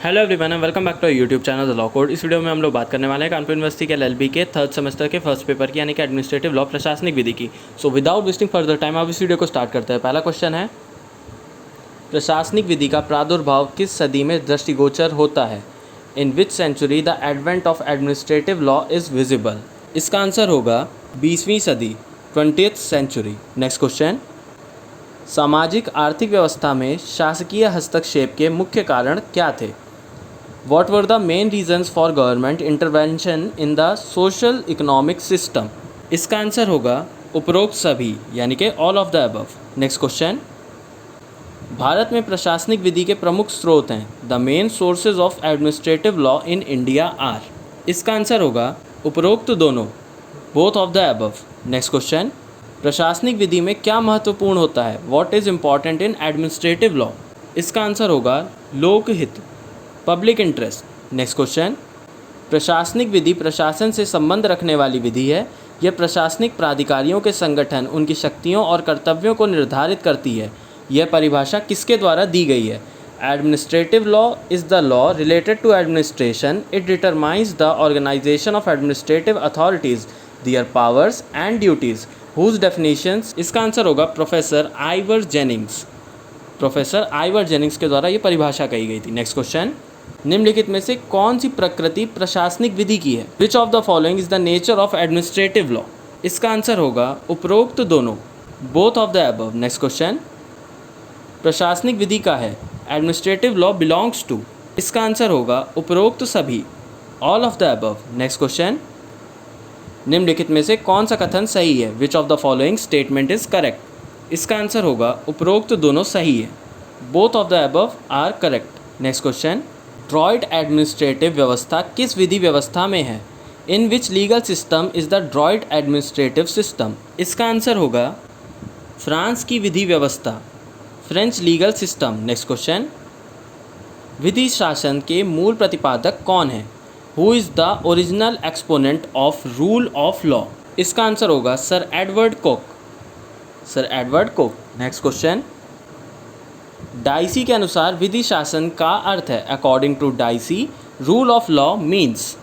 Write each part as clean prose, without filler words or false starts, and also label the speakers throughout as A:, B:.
A: Hello everyone and welcome back to YouTube channel the law code. इस video में हम लोग बात करने वाले हैं कानपुर यूनिवर्सिटी के एलएलबी के थर्ड सेमेस्टर के फर्स्ट पेपर की यानी कि एडमिनिस्ट्रेटिव लॉ प्रशासनिक विधि की। So without wasting further time आप इस वीडियो को स्टार्ट करते हैं। पहला क्वेश्चन है, प्रशासनिक विधि का प्रादुर्भाव किस सदी में दृष्टिगोचर होता है? In which century the advent of administrative law is visible? इसका आंसर होगा 20वीं सदी, 20th सेंचुरी। नेक्स्ट क्वेश्चन, सामाजिक आर्थिक व्यवस्था में शासकीय हस्तक्षेप के मुख्य कारण क्या थे? What were the main reasons for government intervention in the social economic system? इसका आंसर होगा उपरोक्त सभी यानी कि all of the above. Next question, Bharat में प्रशासनिक विधि के प्रमुख स्रोत हैं। The main sources of administrative law in India are. इसका आंसर होगा उपरोक्त दोनों, both of the above. Next question, प्रशासनिक विधि में क्या महत्वपूर्ण होता है? What is important in administrative law? इसका आंसर होगा लोकहित, पब्लिक इंटरेस्ट। नेक्स्ट क्वेश्चन, प्रशासनिक विधि प्रशासन से संबंध रखने वाली विधि है। यह प्रशासनिक प्राधिकारियों के संगठन, उनकी शक्तियों और कर्तव्यों को निर्धारित करती है। यह परिभाषा किसके द्वारा दी गई है? Administrative law is the law related to administration. It determines the organisation of administrative authorities, their powers and duties, whose definitions. इसका आंसर होगा professor Ivor Jennings. Professor Ivor Jennings के द्वारा ये परिभाषा कही गई थी। नेक्स्ट क्वेश्चन, निम्नलिखित में से कौन सी प्रकृति प्रशासनिक विधि की है? Which of the following is the nature of administrative law? इसका आंसर होगा उपरोक्त दोनों, both of the above. Next question, प्रशासनिक विधि का है एडमिनिस्ट्रेटिव लॉ बिलोंग्स टू। इसका आंसर होगा उपरोक्त सभी, all of the above. Next question, निम्नलिखित में से कौन सा कथन सही है? Which of the following statement is correct? इसका आंसर होगा उपरोक्त दोनों सही है, both of the above are correct. Next question, droit administrative व्यवस्था किस विधि व्यवस्था में है? In which legal system is the droit administrative system? इसका आंसर होगा फ्रांस की विधि व्यवस्था, French legal system. Next question, विधि शासन के मूल प्रतिपादक कौन है? Who is the original exponent of rule of law? इसका आंसर होगा sir Edward Coke, sir Edward Coke. Next question, Dicey के अनुसार विधि शासन का अर्थ है। According to dicey, rule of law means.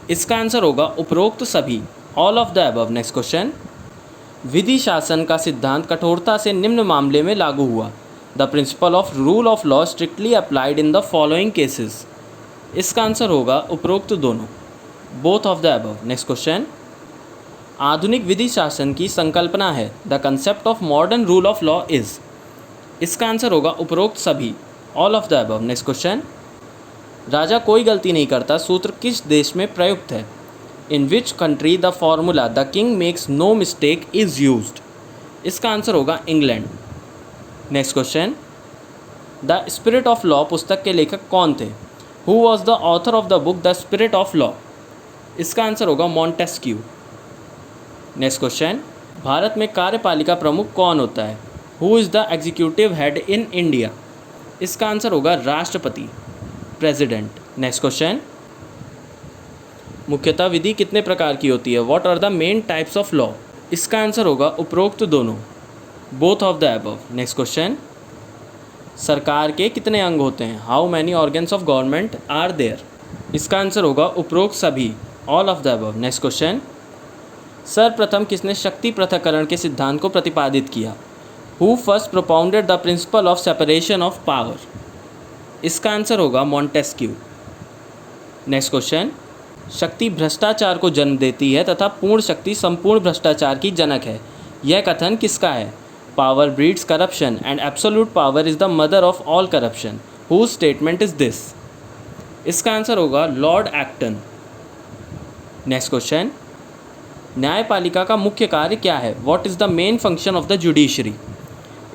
A: इसका आंसर होगा उपरोक्त सभी, all of the above. Next question, विधि शासन का सिद्धांत कठोरता से निम्न मामले में लागू हुआ। The principle of rule of law strictly applied in the following cases. इसका आंसर होगा उपरोक्त दोनों, both of the above. Next question, आधुनिक विधि शासन की संकल्पना है। The concept of modern rule of law is. इसका आंसर होगा उपरोक्त सभी, all of the above. Next question, राजा कोई गलती नहीं करता सूत्र किस देश में प्रयुक्त है? In which country the formula the king makes no mistake is used? इसका आंसर होगा England. Next question, the spirit of law पुस्तक के लेखक कौन थे? Who was the author of the book the spirit of law? इसका answer होगा Montesquieu. Next question, Bharat में कार्यपालिका प्रमुख कौन होता है? Who is the executive head in India? इसका आंसर होगा राष्ट्रपति, प्रेसिडेंट। नेक्स्ट क्वेश्चन, मुख्यतः विधि कितने प्रकार की होती है? What are the main types of law? इसका आंसर होगा उपरोक्त दोनों, both of the above. Next question, सरकार के कितने अंग होते हैं? How many organs of government are there? इसका आंसर होगा उपरोक्त सभी, all of the above. Next question, सर्वप्रथम किसने शक्ति पृथक्करण के सिद्धांत को प्रतिपादित किया? Who first propounded the principle of separation of power? इसका आंसर होगा मॉन्टेस्क्यू। नेक्स्ट क्वेश्चन, शक्ति भ्रष्टाचार को जन्म देती है तथा पूर्ण शक्ति संपूर्ण भ्रष्टाचार की जनक है। यह कथन किसका है? Power breeds corruption and absolute power is the mother of all corruption. Who statement is this? इसका आंसर होगा लॉर्ड एक्टन। नेक्स्ट क्वेश्चन, न्यायपालिका का मुख्य कार्य क्या है? What is the main function of the judiciary?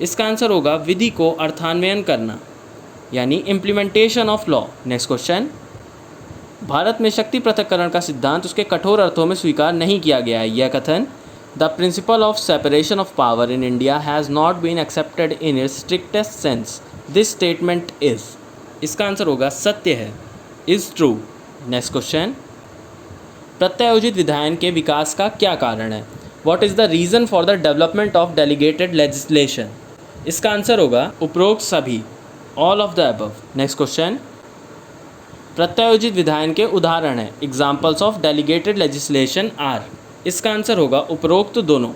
A: इसका आंसर होगा विधि को अर्थान्वयन करना, यानी implementation of law. Next question, Bharat में शक्ति पृथक्करण का सिद्धांत उसके कठोर अर्थों में स्वीकार नहीं किया गया है। यह कथन, the principle of separation of power in India has not been accepted in its strictest sense. This statement is. इसका आंसर होगा सत्य है, इज़ ट्रू। नेक्स्ट क्वेश्चन, प्रत्यायोजित विधायन के विकास का क्या कारण है? What is the reason for the development of delegated legislation? इसका आंसर होगा उपरोक्त सभी, all of the above. Next question, प्रत्यायोजित विधायन के उदाहरण हैं। Examples of delegated legislation are. इसका आंसर होगा उपरोक्त दोनों,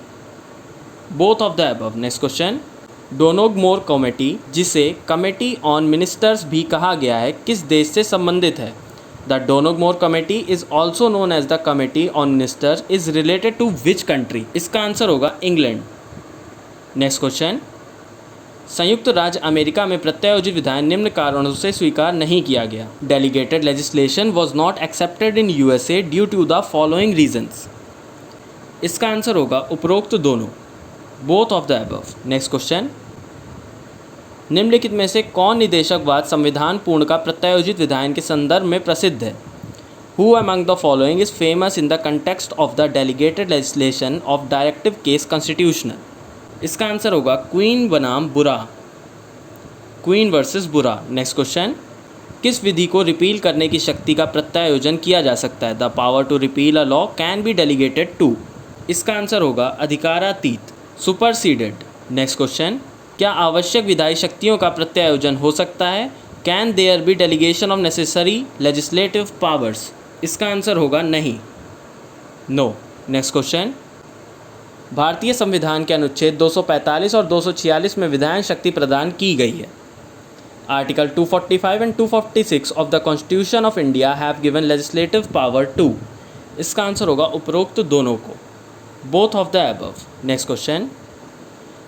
A: both of the above. Next question, Donoughmore committee, जिसे कमेटी ऑन मिनिस्टर्स भी कहा गया है, किस देश से संबंधित है? The Donoughmore committee is also known as the committee on ministers is related to which country? इसका आंसर होगा इंग्लैंड। नेक्स्ट क्वेश्चन, संयुक्त राज्य अमेरिका में प्रत्यायोजित विधायन निम्न कारणों से स्वीकार नहीं किया गया। Delegated legislation was not accepted in USA due to the following reasons. इसका आंसर होगा उपरोक्त दोनों, both of the above. Next question, निम्नलिखित में से कौन निदेशकवाद संविधान पूर्ण का प्रत्यायोजित विधायन के संदर्भ में प्रसिद्ध है? Who among the following is famous in the context of the delegated legislation of directive case constitutional? इसका आंसर होगा क्वीन बनाम बुरा, क्वीन वर्सेस बुरा। नेक्स्ट क्वेश्चन, किस विधि को रिपील करने की शक्ति का प्रत्यायोजन किया जा सकता है? The power to repeal a law can be delegated to. इसका आंसर होगा अधिकारातीत, सुपरसीडेड। नेक्स्ट क्वेश्चन, क्या आवश्यक विधायी शक्तियों का प्रत्यायोजन हो सकता है? Can there be delegation of necessary legislative powers? इसका आंसर होगा नहीं, नो। नेक्स्ट क्वेश्चन, भारतीय संविधान के अनुच्छेद 245 और 246 में विधायन शक्ति प्रदान की गई है। Article 245 and 246 of the constitution of India have given legislative power to. इसका आंसर होगा उपरोक्त दोनों को, both of the above. Next question,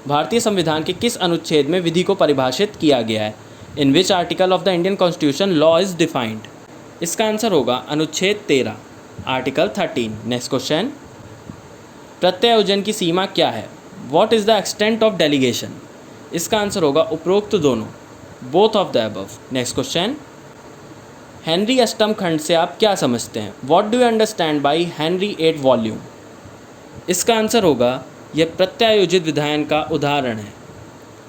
A: भारतीय संविधान के किस अनुच्छेद में विधि को परिभाषित किया गया है? In which article of the Indian constitution law is defined? इसका आंसर होगा अनुच्छेद 13, आर्टिकल 13। नेक्स्ट क्वेश्चन, प्रत्यायोजन की सीमा क्या है? What is the extent of delegation? इसका आंसर होगा उपरोक्त दोनों, both of the above. Next question, Henry अष्टम खंड से आप क्या समझते हैं? What do you understand by Henry 8 volume? इसका आंसर होगा यह प्रत्यायोजित विधायन का उदाहरण है।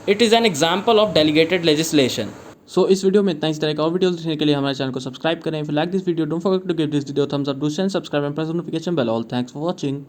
A: It is an example of delegated legislation. So इस वीडियो में इतना। इस तरह का और वीडियो देखने के लिए हमारे चैनल को सब्सक्राइब करें। If you like this video don't forget to give this video thumbs up, do share, subscribe and press notification bell. All thanks for watching.